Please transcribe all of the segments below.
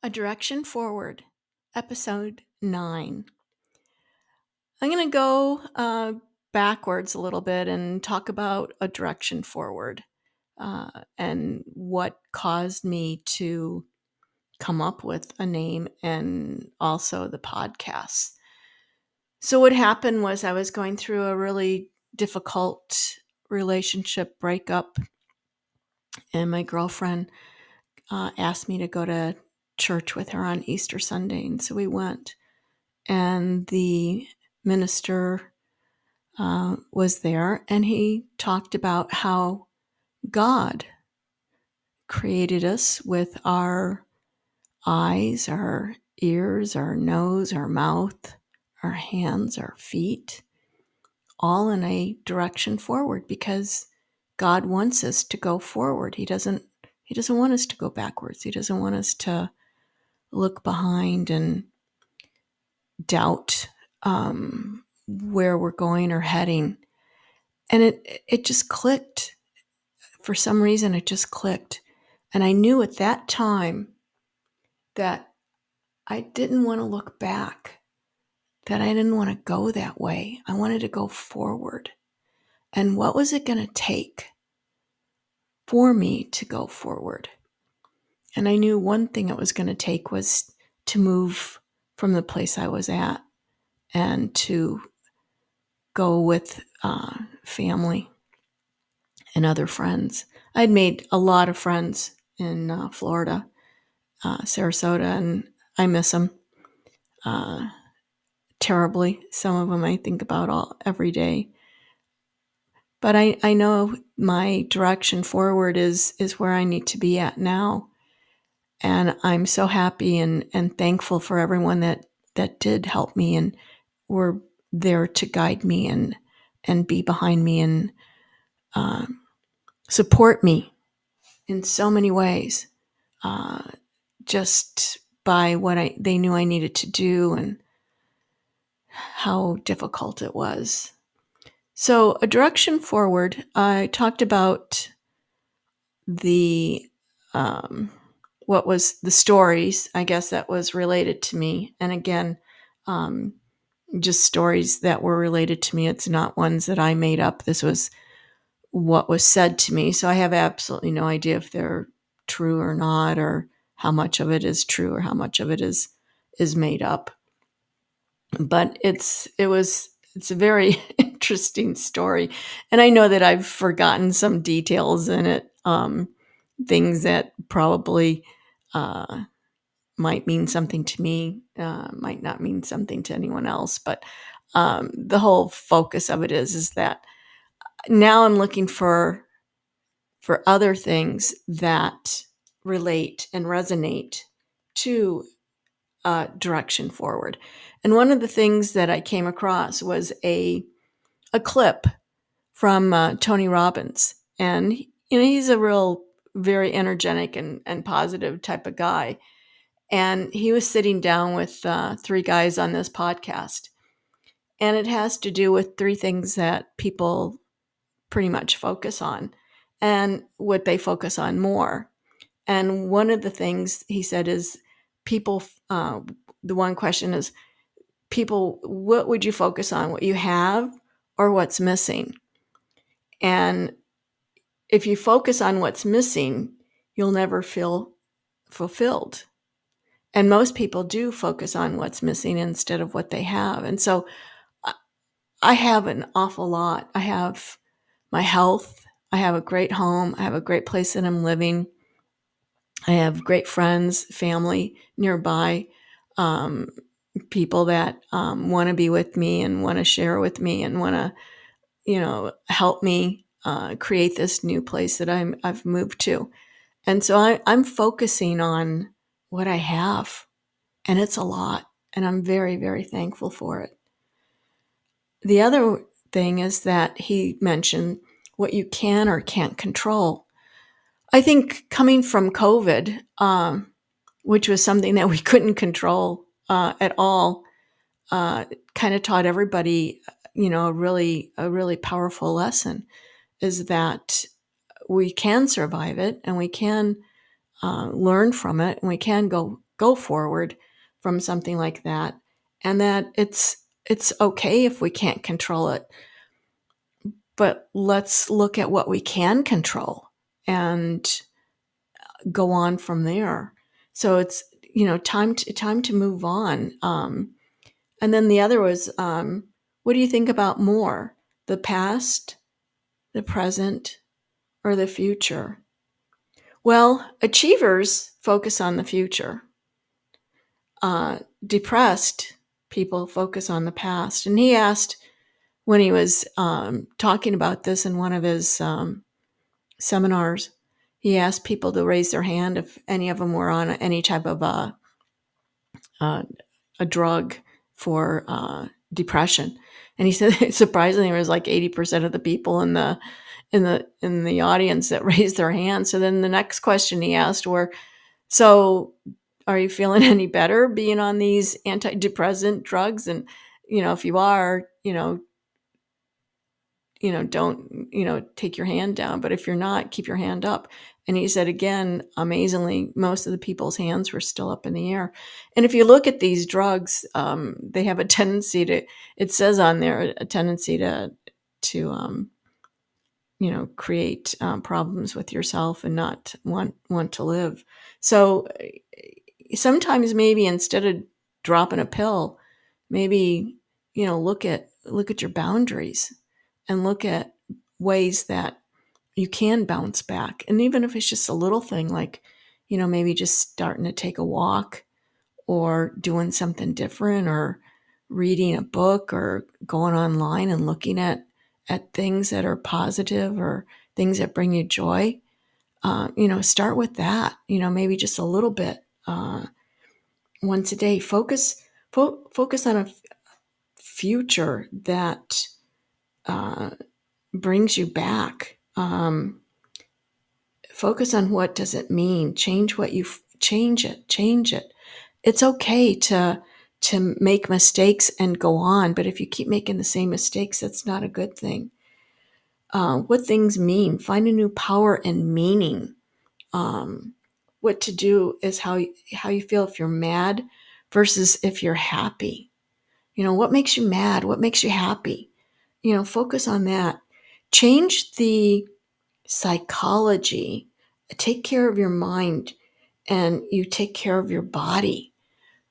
A Direction Forward, Episode 9. I'm going to go backwards a little bit and talk about a direction forward and what caused me to come up with a name and also the podcast. So, what happened was I was going through a really difficult relationship breakup, and my girlfriend asked me to go to church with her on Easter Sunday. And so we went. And the minister was there, and he talked about how God created us with our eyes, our ears, our nose, our mouth, our hands, our feet, all in a direction forward, because God wants us to go forward. He doesn't want us to go backwards. He doesn't want us to look behind and doubt where we're going or heading. And it just clicked. For some reason, it just clicked. And I knew at that time that I didn't want to look back, that I didn't want to go that way. I wanted to go forward. And what was it going to take for me to go forward? And I knew one thing it was going to take was to move from the place I was at and to go with family and other friends. I'd made a lot of friends in Florida, Sarasota, and I miss them terribly. Some of them I think about every day. But I know my direction forward is where I need to be at now. And I'm so happy and thankful for everyone that did help me and were there to guide me and be behind me and support me in so many ways, just by what they knew I needed to do and how difficult it was. So, a direction forward, I talked about the what was the stories, I guess, that was related to me, and again, just stories that were related to me. It's not ones that I made up. This was what was said to me. So I have absolutely no idea if they're true or not, or how much of it is true or how much of it is made up. But it's a very interesting story. And I know that I've forgotten some details in it, things that probably might mean something to me, might not mean something to anyone else. But the whole focus of it is that now I'm looking for other things that relate and resonate to direction forward. And one of the things that I came across was a clip from Tony Robbins. And he's a real, very energetic and positive type of guy. And he was sitting down with three guys on this podcast. And it has to do with three things that people pretty much focus on and what they focus on more. And one of the things he said is people, the one question is, people, what would you focus on? What you have or what's missing? And if you focus on what's missing, you'll never feel fulfilled. And most people do focus on what's missing instead of what they have. And so I have an awful lot. I have my health. I have a great home. I have a great place that I'm living. I have great friends, family nearby, people that want to be with me and want to share with me and want to, help me create this new place that I've moved to. And so I'm focusing on what I have, and it's a lot, and I'm very, very thankful for it. The other thing is that he mentioned what you can or can't control. I think coming from COVID, which was something that we couldn't control at all, kind of taught everybody, a really powerful lesson, is that we can survive it and we can learn from it and we can go go forward from something like that, and that it's okay if we can't control it, but let's look at what we can control and go on from there. So it's time to move on. And then the other was, what do you think about more, the past, the present, or the future? Well, achievers focus on the future. Depressed people focus on the past. And he asked, when he was talking about this in one of his seminars, he asked people to raise their hand if any of them were on any type of a drug for depression. And he said, surprisingly, it was like 80% of the people in the audience that raised their hand. So then the next question he asked were, so are you feeling any better being on these antidepressant drugs? And, if you are, don't, take your hand down. But if you're not, keep your hand up. And he said, again, amazingly, most of the people's hands were still up in the air. And if you look at these drugs, they have a tendency to, it says on there, a tendency to create problems with yourself and not want to live. So sometimes maybe instead of dropping a pill, maybe, look at your boundaries and look at ways that you can bounce back. And even if it's just a little thing, like, maybe just starting to take a walk or doing something different or reading a book or going online and looking at things that are positive or things that bring you joy. Start with that, maybe just a little bit once a day. Focus on a future that brings you back. Focus on what does it mean. Change it. It's okay to make mistakes and go on, but if you keep making the same mistakes, that's not a good thing. What things mean. Find a new power and meaning. What to do is how you feel if you're mad versus if you're happy. What makes you mad? What makes you happy? Focus on that. Change the psychology. Take care of your mind and you take care of your body.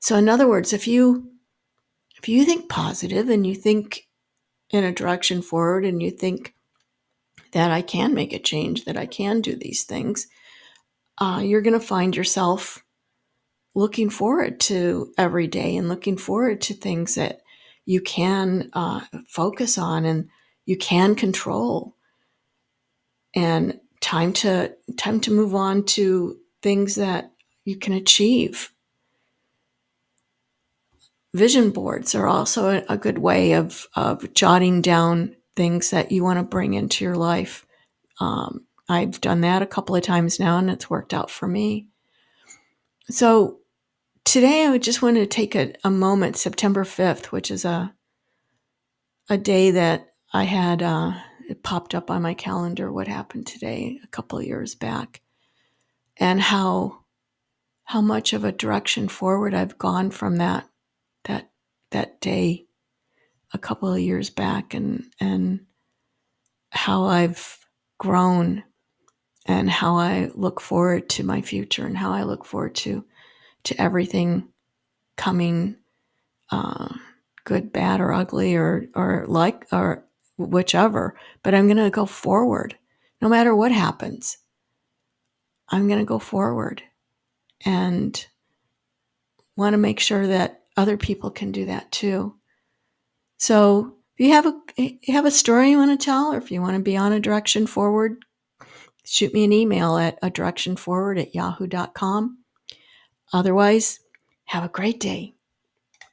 So in other words, if you think positive and you think in a direction forward and you think that I can make a change, that I can do these things, you're going to find yourself looking forward to every day and looking forward to things that you can focus on and you can control. And time to move on to things that you can achieve. Vision boards are also a good way of jotting down things that you want to bring into your life. I've done that a couple of times now, and it's worked out for me. So today I just wanted to take a moment, September 5th, which is a day that I had, it popped up on my calendar, what happened today a couple of years back, and how much of a direction forward I've gone from that day a couple of years back, and how I've grown and how I look forward to my future and how I look forward to everything coming, good, bad, or ugly, or whichever. But I'm going to go forward. No matter what happens, I'm going to go forward and want to make sure that other people can do that too. So if you have a story you want to tell, or if you want to be on a direction forward, shoot me an email at adirectionforward@yahoo.com. Otherwise, have a great day.